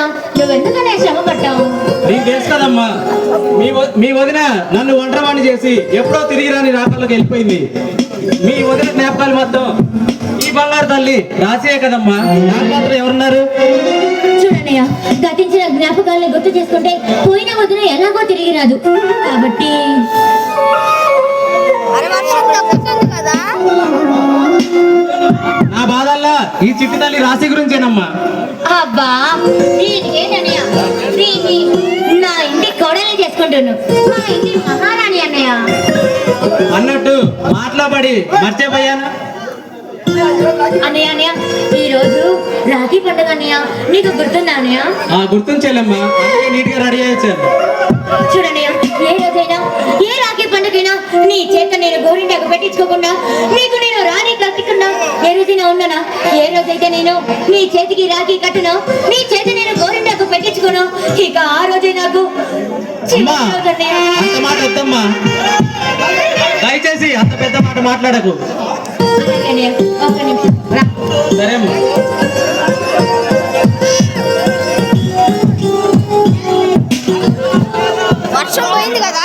కదా, నువ్వెందుకనే శ్రమ పడ్డావు? నీకు తెలుసు కదమ్మా, మీ వదిన నన్ను ఒంటరివాణ్ణి చేసి ఎప్పుడో తిరిగి రాని రాకల్లోకి వెళ్ళిపోయింది. మీ వదిన జ్ఞాపకాలు మొత్తం ఈ బంగారు తల్లి రాసియే కదమ్మా, నాకు మాత్రం ఎవరున్నారు? చూడన్నయ్య, గతించిన జ్ఞాపకాలను గుర్తు చేసుకుంటే పోయిన వదిన ఎలాగో తిరిగి రాదు. కాబట్టి నా బాధల్లా ఈ చిట్టి తల్లి రాశి గురించేనమ్మా. అబ్బా, ఏంటన్నయ్య, నా ఇంటి కోడల్ని చేసుకుంటున్నాను, మా ఇంటి మహారాణి అన్నయ్య. అన్నట్టు మాట్లాడి మర్చిపోయాను అన్నయ్య. ఈ రోజు రాఖీ పండుగ అన్నయ్య, నీకు గుర్తుందా అన్నయ్య? గుర్తుంచేలమ్మా, నీట్ గా రెడీ అయ్యాను. చూడన్నయ్య, ఏ రోజైనా ఏ రాఖీ పండుగైనా నీ చేత నేను గోరింటాకు పెట్టించుకోకుండా, నీకు నేను రాణి కట్టకుండా ఏ రోజైనా ఉన్నానా? ఏ రోజైతే నేను నీ చేతికి రాఖీ కట్టును, నీ చేతి నేను గోరింటాకు పెట్టించుకోను, ఇక ఆ రోజే నాకు చివరి రోజు అన్నయ్య. అంత మాట వద్దమ్మా, దయచేసి అంత పెద్ద మాట మాట్లాడకు. అలాగే అన్నయ్య, ఒక్క నిమిషం రా. సరే అమ్మా. వర్షం పోయింది కదా.